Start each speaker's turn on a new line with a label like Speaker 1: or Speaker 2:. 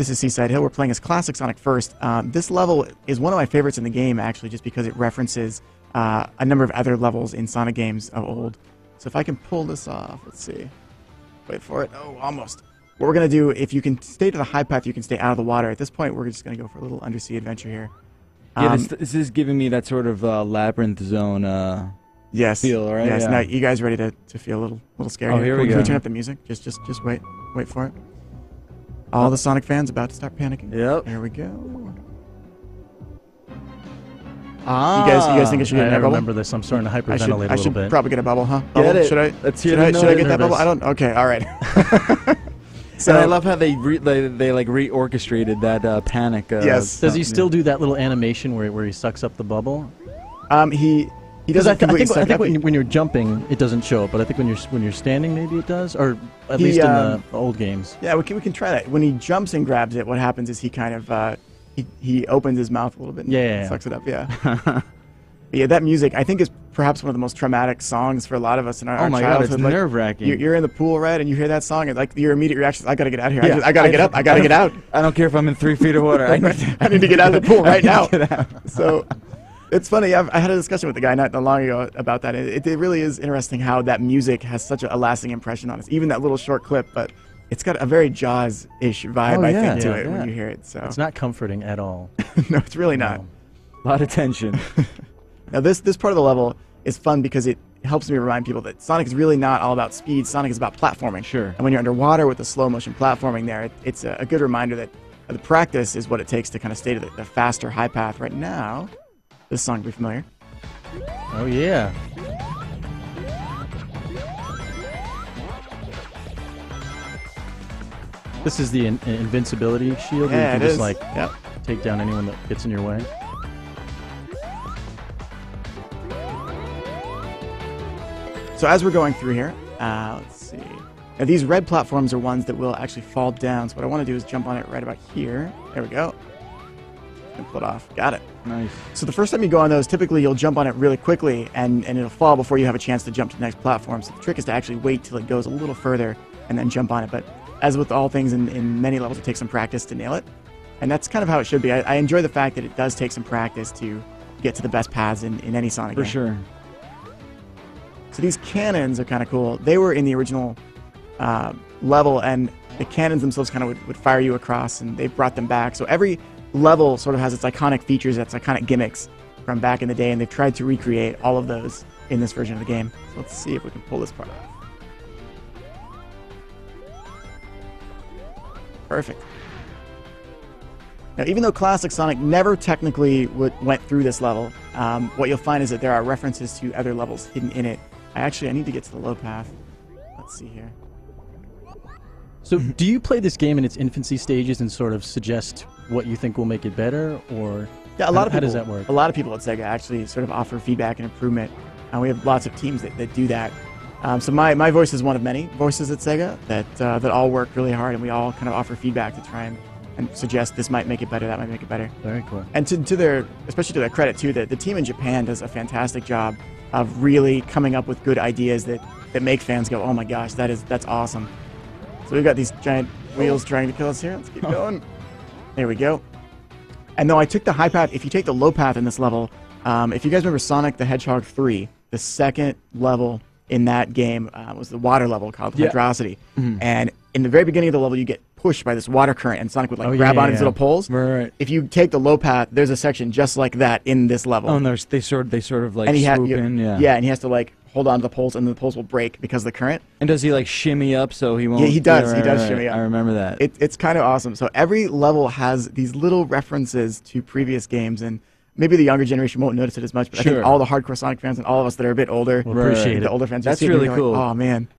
Speaker 1: This is Seaside Hill. We're playing as Classic Sonic first. This level is one of my favorites in the game, actually, just because it references a number of other levels in Sonic games of old. So if I can pull this off, let's see. Wait for it. Oh, almost. What we're going to do, if you can stay to the high path, you can stay out of the water. At this point, we're just going to go for a little undersea adventure here.
Speaker 2: Yeah, this is giving me that sort of labyrinth zone
Speaker 1: yes.
Speaker 2: feel, right?
Speaker 1: Yes.
Speaker 2: Yeah.
Speaker 1: Now, you guys ready to feel a little scared?
Speaker 2: Oh, here we go.
Speaker 1: Can we turn up the music? Just wait for it. All the Sonic fans about to start panicking.
Speaker 2: Yep.
Speaker 1: There we go.
Speaker 2: Ah.
Speaker 1: You guys think I should get a bubble?
Speaker 3: remember this. I'm starting to hyperventilate a little
Speaker 1: I should
Speaker 3: bit.
Speaker 1: probably get a bubble, huh?
Speaker 2: Get
Speaker 1: Bubble?
Speaker 2: it.
Speaker 1: Should I?
Speaker 2: Let's hear
Speaker 1: Should
Speaker 2: the
Speaker 1: I
Speaker 2: noise.
Speaker 1: get that bubble? I don't. Okay. All right.
Speaker 2: So and I love how they like reorchestrated that panic.
Speaker 1: Yes.
Speaker 3: Does he still do that little animation where he sucks up the bubble?
Speaker 1: He
Speaker 3: Because
Speaker 1: doesn't.
Speaker 3: I think when you're jumping, it doesn't show up, but I think when you're standing, maybe it does, or at least in the old games.
Speaker 1: Yeah, we can try that. When he jumps and grabs it, what happens is he kind of he opens his mouth a little bit and sucks it up. Yeah. Yeah, that music I think is perhaps one of the most traumatic songs for a lot of us in our childhood.
Speaker 2: God, it's
Speaker 1: like,
Speaker 2: nerve-wracking.
Speaker 1: You're in the pool, right, and you hear that song, and like your immediate reaction is, I gotta get out of here. I gotta get up. I gotta get out.
Speaker 2: I don't care if I'm in 3 feet of water.
Speaker 1: I need to get out of the pool right now. So it's funny. I had a discussion with the guy not long ago about that. It really is interesting how that music has such a lasting impression on us. Even that little short clip, but it's got a very Jaws-ish vibe, I think, to it when you hear it. So
Speaker 3: it's not comforting at all.
Speaker 1: No, it's really not.
Speaker 2: A lot of tension.
Speaker 1: Now this part of the level is fun because it helps me remind people that Sonic is really not all about speed. Sonic is about platforming.
Speaker 2: Sure.
Speaker 1: And when you're underwater with the slow motion platforming there, it's a good reminder that the practice is what it takes to kind of stay to the faster high path. Right now, this song will be familiar.
Speaker 3: Oh yeah. This is the invincibility shield.
Speaker 1: Yeah,
Speaker 3: where you can just like
Speaker 1: yep.
Speaker 3: take down anyone that gets in your way.
Speaker 1: So as we're going through here, let's see. Now these red platforms are ones that will actually fall down. So what I want to do is jump on it right about here. There we go. And pull it off. Got it.
Speaker 2: Nice.
Speaker 1: So the first time you go on those, typically you'll jump on it really quickly and it'll fall before you have a chance to jump to the next platform. So the trick is to actually wait till it goes a little further and then jump on it. But as with all things in many levels, it takes some practice to nail it. And that's kind of how it should be. I enjoy the fact that it does take some practice to get to the best paths in any Sonic game.
Speaker 2: For sure.
Speaker 1: So these cannons are kind of cool. They were in the original level, and the cannons themselves kind of would fire you across, and they've brought them back. So every level sort of has its iconic features, its iconic gimmicks from back in the day, and they've tried to recreate all of those in this version of the game. So let's see if we can pull this part off. Perfect. Now, even though Classic Sonic never technically went through this level, what you'll find is that there are references to other levels hidden in it. I need to get to the low path. Let's see here.
Speaker 3: So do you play this game in its infancy stages and sort of suggest what you think will make it better, or
Speaker 1: yeah, how
Speaker 3: does that work?
Speaker 1: A lot of people at Sega actually sort of offer feedback and improvement, and we have lots of teams that do that. So my voice is one of many voices at Sega that all work really hard, and we all kind of offer feedback to try and suggest this might make it better, that might make it better.
Speaker 3: Very cool.
Speaker 1: And especially to their credit too, the team in Japan does a fantastic job of really coming up with good ideas that make fans go, oh my gosh, that's awesome. So we've got these giant wheels trying to kill us here. Let's keep going. There we go. And though I took the high path, if you take the low path in this level, if you guys remember Sonic the Hedgehog 3, the second level in that game was the water level called Hydrosity. Mm-hmm. And in the very beginning of the level, you get pushed by this water current, and Sonic would grab on his little poles.
Speaker 2: Right.
Speaker 1: If you take the low path, there's a section just like that in this level.
Speaker 2: Oh, and they sort of like swoop in.
Speaker 1: Yeah, and he has to hold on to the poles, and the poles will break because of the current.
Speaker 2: And does he shimmy up so he won't?
Speaker 1: Yeah, he does.
Speaker 2: Yeah,
Speaker 1: he does shimmy up.
Speaker 2: I remember that.
Speaker 1: It's kind of awesome. So every level has these little references to previous games, and maybe the younger generation won't notice it as much, but I think all the hardcore Sonic fans and all of us that are a bit older,
Speaker 3: appreciate it.
Speaker 1: The older fans,
Speaker 2: that's really cool.
Speaker 1: Like, oh man,